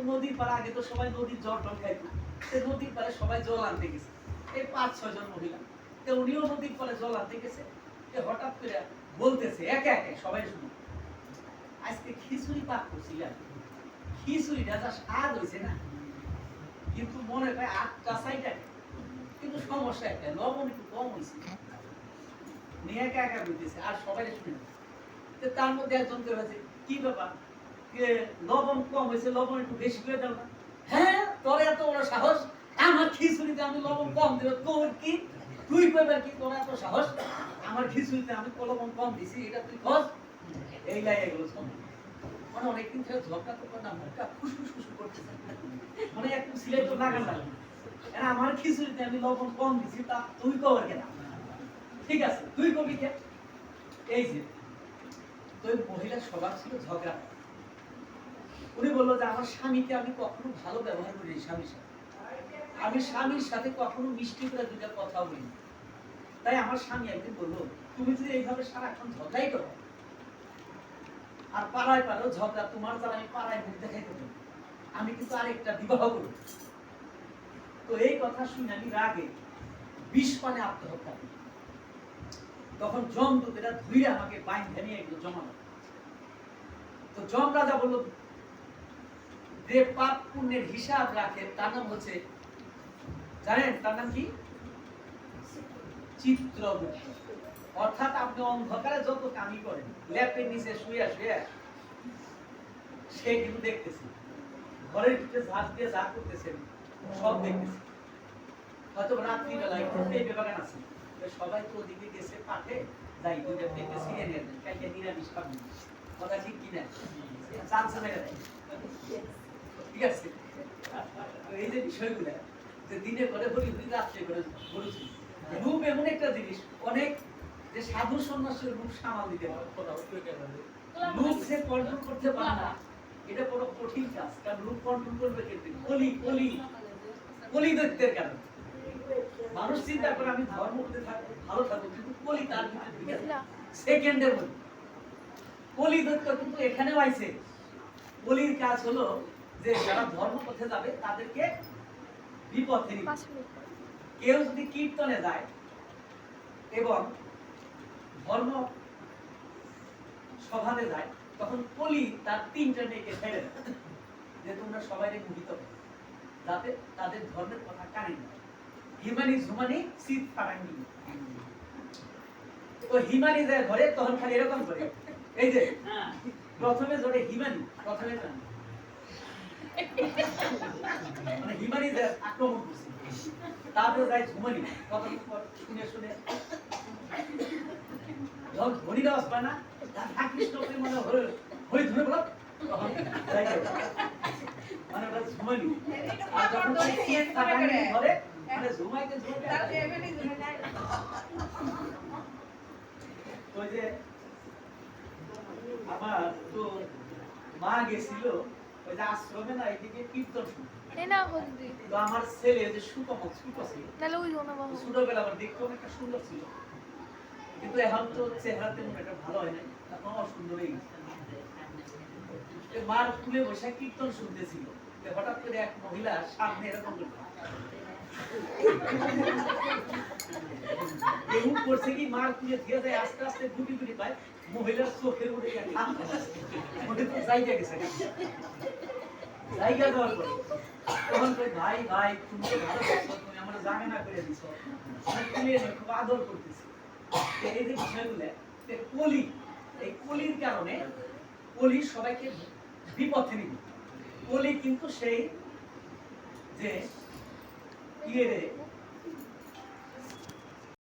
নদীর পাড়ে আগে তো সবাই নদীর জল টল খাইতো, নদীর পাড়ে সবাই জল আনতে গেছে, এই 5-6 জন মহিলা, উনিও নদীর পাড়ে জল আনতে গেছে। হঠাৎ করে বলতেছে একে একে সবাই শুনে, আজকে খিচুড়ি পাক করছিলাম, খিচুড়িটা যা স্বাদ হয়েছে না, কিন্তু মনে হয় 8টা সাইডে, কিন্তু সমস্যা একটা, লবণ একটু কম হয়েছে। নিয়ে একা একা বলতেছে আর সবাই শুনে। তার মধ্যে একজন কে বলছে, কি ব্যাপার, লবণ কম হয়েছে, লবণ একটু বেশি করে দাও না। হ্যাঁ, তোর এত বড় সাহস, আমার খিচুড়িতে আমি লবণ কম দিব, তোর কি, তুই কইবার কি, তোর এত সাহস, আমার খিচুড়িতে আমি লবণ কম দিছি, এটা তুই কস। এই লাই এগুলো শোনো, মানে অনেকদিন থেকে ঝগড়া তো না, মুখটা ফুসফুস করতেছে, মানে একটু সিলাই তো লাগান না, আমার খিচুড়িতে আমি লবণ কম দিছি, তা তুই কবার কেন, ঠিক আছে তুই কবি কে। এই যে তো মহিলা স্বভাব ছিল ঝগড়া। উনি বললো যে আমার স্বামীকে আমি কখনো ভালো ব্যবহার করি, স্বামীর সাথে আমি স্বামীর সাথে কখনো মিষ্টি করে দুটা কথা বলি। তাই আমার স্বামী একদিন বললো, তুমি যদি এইভাবে সারাক্ষণ ঝগড়াই করো, আর পাড়ায় পাড়ায় ঝগড়া, তোমার দ্বারা আমি পাড়ায় মুখ দেখাই করবো, আমি কিন্তু আরেকটা বিবাহ করবো। তো এই কথা শুনে আমি রাগে 20 পানে আত্মহত্যা করি। তখন যমদূতেরা ধুইরে আমাকে বাইন্ধে নিয়ে এগুলো জমানো। তো যম রাজা বলল, যে পাপ পুণ্যের হিসাব রাখে তার নাম হচ্ছে, জানেন তার নাম কি, চিত্রগুপ্ত। অর্থাৎ আপনি অন্ধকারে যত কামি করেন, ল্যাপের নিচে শুয়ে শুয়ে, সে কিন্তু দেখতেছে, ঘরের ভিতরে ঝাঁপ দিয়ে যা করতেছেন সব দেখতেছে। হয়তো রাত্রিবেলায় এই বিভাগান আছে, সবাই তো ওদিকে গেছে পাঠে, যাই দুইটা থেকে ছিঁড়ে নিয়ে যান, কালকে নিরামিষ খাবেন, কথা ঠিক কিনা, চান্স মেরে দেয়, ঠিক আছে। এই যে বিষয়গুলো, যে দিনে করে বলি বলি, রাত্রে করে বলেছি, রূপ এমন একটা জিনিস, অনেক যে সাধু সন্ন্যাসের রূপ সামাল দিতে পারে, রূপ সে কন্ট্রোল করতে পারে না, এটা বড় কঠিন কাজ, কারণ রূপ কন্ট্রোল করবে কিন্তু কলি কলি কলি দৈত্যের কারণে। মানুষ চিন্তা করে আমি ধর্ম করতে থাকবো, ভালো থাকবো, কিন্তু কলি তার ভিতরে ঢুকে সেকেন্ডের মধ্যে। কলি দৈত্য কিন্তু এখানেও আইছে। কলির কাজ হলো যে যারা ধর্ম পথে যাবে তাদেরকে বিপথে নিবে। কেউ যদি কীর্তনে যায় এবং ধর্ম সভাতে যায়, তখন কলি তার 3টা মেয়েকে ছেড়ে দেয়, যে তোমরা সবাই মোহিত হবে, যাতে তাদের ধর্মের কথা কানে না। হিমানি ঝুমানি শীত ফারাঙ্গি, তো হিমানি যায় ঘরে, তখন খালি এরকম করে, এই যে প্রথমে জোরে হিমানি, প্রথমে মানে হিমানি যায় আক্রমণ করছে, তারপরে যায় ঝুমানি, কথা শুনে শুনে যখন ধনী দাস পায় না, তার কৃষ্ণ মানে হয়ে ধরে বলো, তখন মানে ওটা ঝুমানি। আর যখন শীত ফারাঙ্গি ঘরে, মানে ঝুমাইতে ঝুমাইতে ওই যে আমার তো মা গেছিল ওই যে আশ্রমে, না এদিকে কীর্তন শুনতে, তো আমার ছেলে যে সুকমল ছোট ছিল, ছোটবেলা আমার দেখতে অনেকটা সুন্দর ছিল, কিন্তু এখন তো চেহারা তেমন একটা ভালো হয় না, এখন অসুন্দর হয়ে গেছে। মার কুলে বসে কীর্তন শুনতেছিল, হঠাৎ করে এক মহিলা সামনে এরকম এমন করছে কি, মার কুলে দিয়ে যায়, আস্তে আস্তে গুটি গুটি পায়, মহিলার চোখের উঠে জায়গা গেছে, জায়গা দেওয়ার পরে তখন ভাই ভাই তুমি ভালো করছো, তুমি আমার জামেনা করে দিছো, খুব আদর করতেছি। এই যে বিষয়গুলো কলি, এই কলির কারণে কলি সবাইকে বিপথে নিবে। কলি কিন্তু সেই যে